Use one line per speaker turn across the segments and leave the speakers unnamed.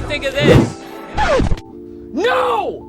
think of this? No!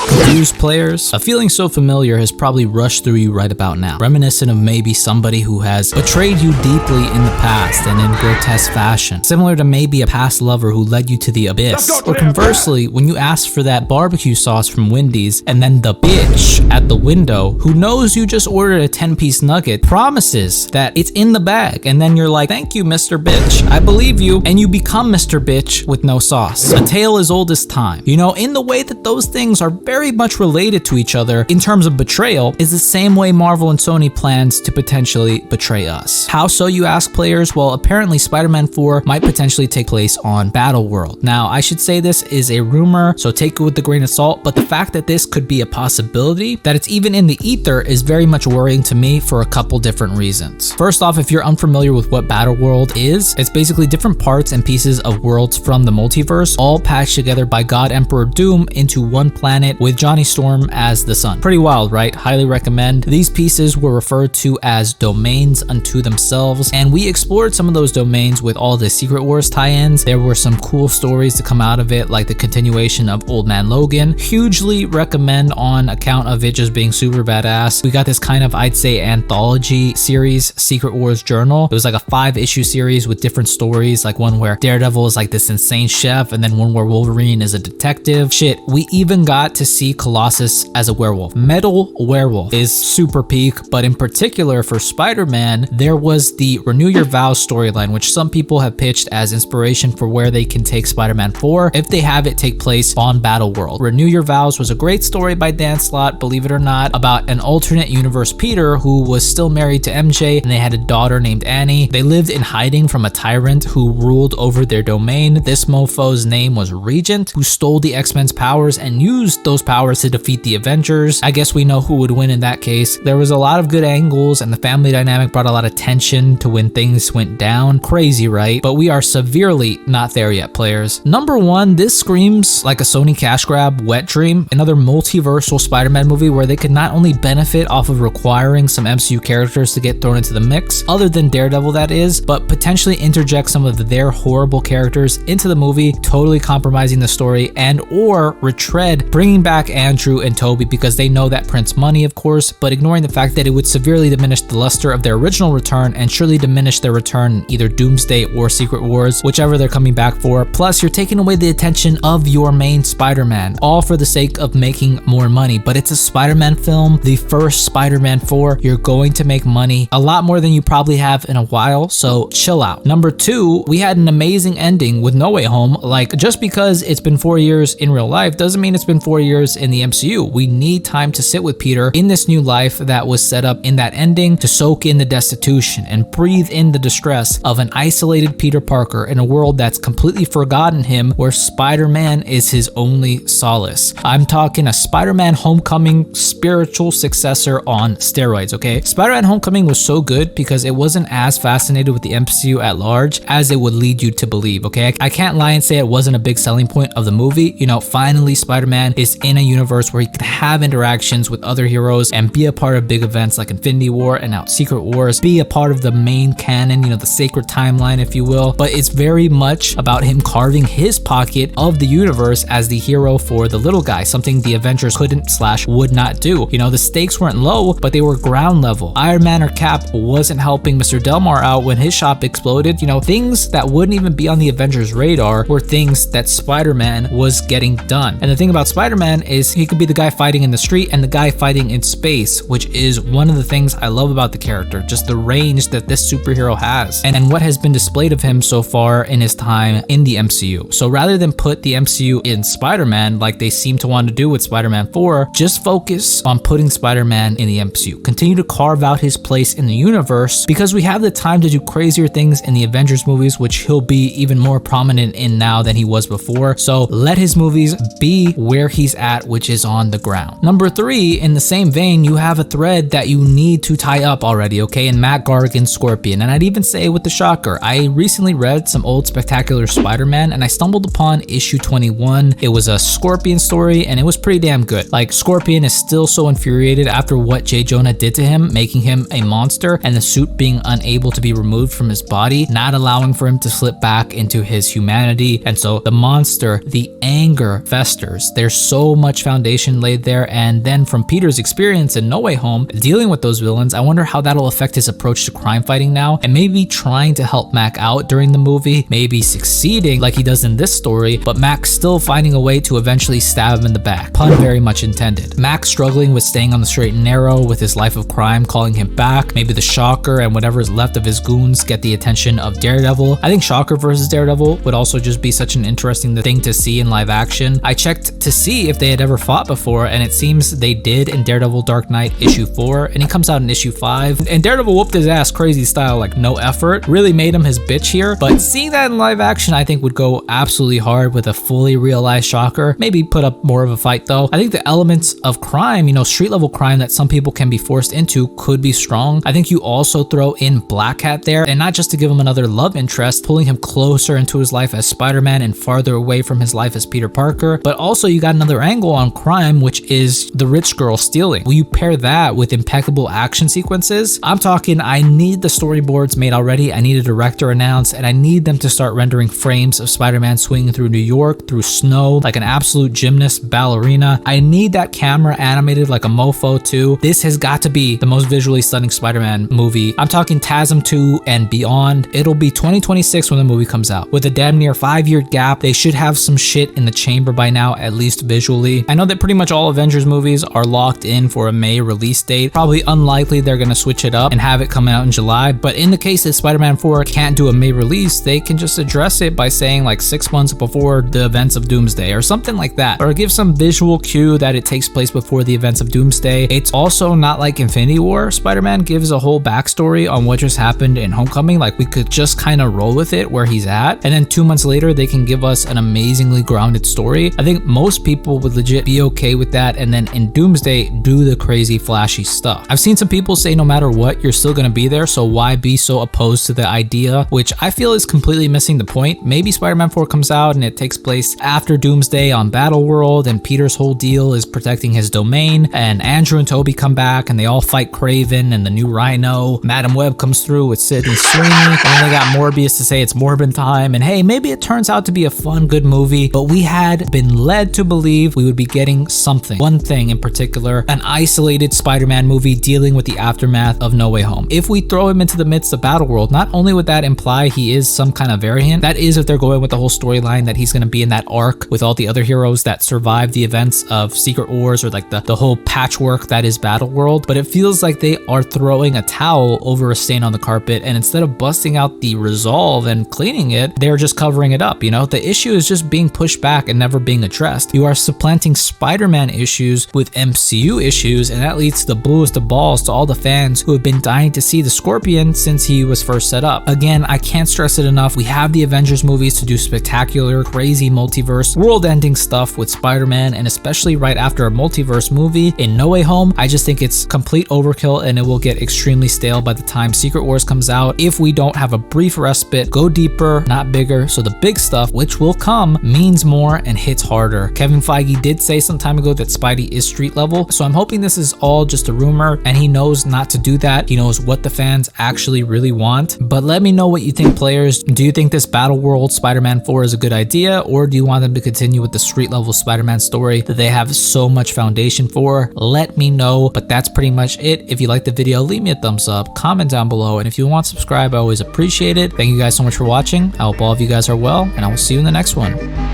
Confused players, a feeling so familiar has probably rushed through you right about now, reminiscent of maybe somebody who has betrayed you deeply in the past and in grotesque fashion, similar to maybe a past lover who led you to the abyss, or conversely, when you ask for that barbecue sauce from Wendy's and then the bitch at the window who knows you just ordered a 10-piece nugget promises that it's in the bag, and then you're like, thank you, Mr. Bitch, I believe you, and you become Mr. Bitch with no sauce. A tale as old as time. You know, in the way that those things are very much related to each other in terms of betrayal is the same way Marvel and Sony plans to potentially betray us. How so, you ask players? Well, apparently Spider-Man 4 might potentially take place on Battleworld. Now, I should say this is a rumor, so take it with a grain of salt, but the fact that this could be a possibility, that it's even in the ether, is very much worrying to me for a couple different reasons. First off, if you're unfamiliar with what Battleworld is, it's basically different parts and pieces of worlds from the multiverse, all patched together by God Emperor Doom into one planet with Johnny Storm as the sun. Pretty wild, right? Highly recommend. These pieces were referred to as domains unto themselves, and we explored some of those domains with all the Secret Wars tie-ins. There were some cool stories to come out of it, like the continuation of Old Man Logan. Hugely recommend on account of it just being super badass. We got this kind of, I'd say, anthology series, Secret Wars Journal. It was like a 5-issue series with different stories, like one where Daredevil is like this insane chef, and then one where Wolverine is a detective. Shit, we even got to see Colossus as a werewolf. Metal Werewolf is super peak, but in particular for Spider-Man, there was the Renew Your Vows storyline, which some people have pitched as inspiration for where they can take Spider-Man 4 if they have it take place on Battleworld. Renew Your Vows was a great story by Dan Slott, believe it or not, about an alternate universe Peter who was still married to MJ and they had a daughter named Annie. They lived in hiding from a tyrant who ruled over their domain. This mofo's name was Regent, who stole the X-Men's powers and used those powers to defeat the Avengers. I guess we know who would win in that case. There was a lot of good angles and the family dynamic brought a lot of tension to when things went down. Crazy, right? But we are severely not there yet, players. Number one, this screams like a Sony cash grab wet dream, another multiversal Spider-Man movie where they could not only benefit off of requiring some MCU characters to get thrown into the mix, other than Daredevil that is, but potentially interject some of their horrible characters into the movie, totally compromising the story, and or retread bringing back Andrew and Toby because they know that prints money, of course, but ignoring the fact that it would severely diminish the luster of their original return and surely diminish their return in either Doomsday or Secret Wars, whichever they're coming back for. Plus, you're taking away the attention of your main Spider-Man, all for the sake of making more money. But it's a Spider-Man film, the first Spider-Man 4. You're going to make money, a lot more than you probably have in a while, so chill out. Number two, we had an amazing ending with No Way Home. Like, just because it's been 4 years in real life doesn't mean it's been 4 years in the MCU. We need time to sit with Peter in this new life that was set up in that ending to soak in the destitution and breathe in the distress of an isolated Peter Parker in a world that's completely forgotten him, where Spider-Man is his only solace. I'm talking a Spider-Man Homecoming spiritual successor on steroids, okay? Spider-Man Homecoming was so good because it wasn't as fascinated with the MCU at large as it would lead you to believe, okay? I can't lie and say it wasn't a big selling point of the movie. You know, finally Spider-Man is in a universe where he can have interactions with other heroes and be a part of big events like Infinity War and now Secret Wars, be a part of the main canon, you know, the sacred timeline, if you will. But it's very much about him carving his pocket of the universe as the hero for the little guy, something the Avengers couldn't / would not do. You know, the stakes weren't low, but they were ground level. Iron Man or Cap wasn't helping Mr. Delmar out when his shop exploded. You know, things that wouldn't even be on the Avengers radar were things that Spider-Man was getting done. And the thing about Spider-Man is he could be the guy fighting in the street and the guy fighting in space, which is one of the things I love about the character, just the range that this superhero has and what has been displayed of him so far in his time in the MCU. So rather than put the MCU in Spider-Man like they seem to want to do with Spider-Man 4, just focus on putting Spider-Man in the MCU. Continue to carve out his place in the universe because we have the time to do crazier things in the Avengers movies, which he'll be even more prominent in now than he was before. So let his movies be where he's at, which which is on the ground. Number 3, in the same vein, you have a thread that you need to tie up already, okay, in Matt Gargan's Scorpion. And I'd even say with the Shocker. I recently read some old Spectacular Spider-Man and I stumbled upon issue 21. It was a Scorpion story and it was pretty damn good. Like, Scorpion is still so infuriated after what J. Jonah did to him, making him a monster and the suit being unable to be removed from his body, not allowing for him to slip back into his humanity. And so the monster, the anger festers. There's so much foundation laid there. And then from Peter's experience in No Way Home, dealing with those villains, I wonder how that'll affect his approach to crime fighting now, and maybe trying to help Mac out during the movie, maybe succeeding like he does in this story, but Mac still finding a way to eventually stab him in the back. Pun very much intended. Mac struggling with staying on the straight and narrow with his life of crime calling him back. Maybe the Shocker and whatever is left of his goons get the attention of Daredevil. I think Shocker versus Daredevil would also just be such an interesting thing to see in live action. I checked to see if they had ever fought before, and it seems they did in Daredevil Dark Knight issue 4, and he comes out in issue 5. And Daredevil whooped his ass crazy style, like no effort. Really made him his bitch here. But seeing that in live action, I think would go absolutely hard with a fully realized Shocker. Maybe put up more of a fight though. I think the elements of crime, street level crime that some people can be forced into could be strong. I think you also throw in Black Hat there, and not just to give him another love interest, pulling him closer into his life as Spider-Man and farther away from his life as Peter Parker, but also you got another angle on crime, which is the rich girl stealing. Will you pair that with impeccable action sequences? I'm talking, I need the storyboards made already, I need a director announced, and I need them to start rendering frames of Spider-Man swinging through New York, through snow, like an absolute gymnast ballerina. I need that camera animated like a mofo too. This has got to be the most visually stunning Spider-Man movie. I'm talking TASM 2 and beyond. It'll be 2026 when the movie comes out. With a damn near 5-year gap, they should have some shit in the chamber by now, at least visually. I know that pretty much all Avengers movies are locked in for a May release date. Probably unlikely they're gonna switch it up and have it come out in July, but in the case that Spider-Man 4 can't do a May release, they can just address it by saying like 6 months before the events of Doomsday or something like that, or give some visual cue that it takes place before the events of Doomsday. It's also not like Infinity War. Spider-Man gives a whole backstory on what just happened in Homecoming. Like, we could just kind of roll with it where he's at, and then 2 months later they can give us an amazingly grounded story. I think most people would legit be okay with that, and then in Doomsday do the crazy flashy stuff. I've seen some people say no matter what, you're still gonna be there, so why be so opposed to the idea, which I feel is completely missing the point. Maybe Spider-Man 4 comes out and it takes place after Doomsday on Battleworld, and Peter's whole deal is protecting his domain, and Andrew and Toby come back and they all fight Kraven and the new Rhino. Madam Web comes through with Sidney Sweeney, and then they got Morbius to say it's Morbin time, and hey, maybe it turns out to be a fun, good movie, but we had been led to believe we would be getting something, one thing in particular, an isolated Spider-Man movie dealing with the aftermath of No Way Home. If we throw him into the midst of Battleworld, not only would that imply he is some kind of variant, that is if they're going with the whole storyline that he's going to be in that arc with all the other heroes that survived the events of Secret Wars, or like the whole patchwork that is Battleworld, but it feels like they are throwing a towel over a stain on the carpet, and instead of busting out the resolve and cleaning it, they're just covering it up. The issue is just being pushed back and never being addressed. You are supplanting Spider-Man issues with MCU issues, and that leads to the bluest of balls to all the fans who have been dying to see the Scorpion since he was first set up. Again, I can't stress it enough. We have the Avengers movies to do spectacular, crazy multiverse, world-ending stuff with Spider-Man, and especially right after a multiverse movie in No Way Home, I just think it's complete overkill, and it will get extremely stale by the time Secret Wars comes out if we don't have a brief respite, go deeper, not bigger, so the big stuff, which will come, means more and hits harder. Kevin Feige did say some time ago that Spidey is street level, so I'm hoping this is all just a rumor and he knows not to do that. He knows what the fans actually really want. But let me know what you think, players. Do you think this Battleworld Spider-Man 4 is a good idea, or do you want them to continue with the street level Spider-Man story that they have so much foundation for? Let me know, but that's pretty much it. If you liked the video, leave me a thumbs up, comment down below, and if you want to subscribe, I always appreciate it. Thank you guys so much for watching. I hope all of you guys are well, and I will see you in the next one.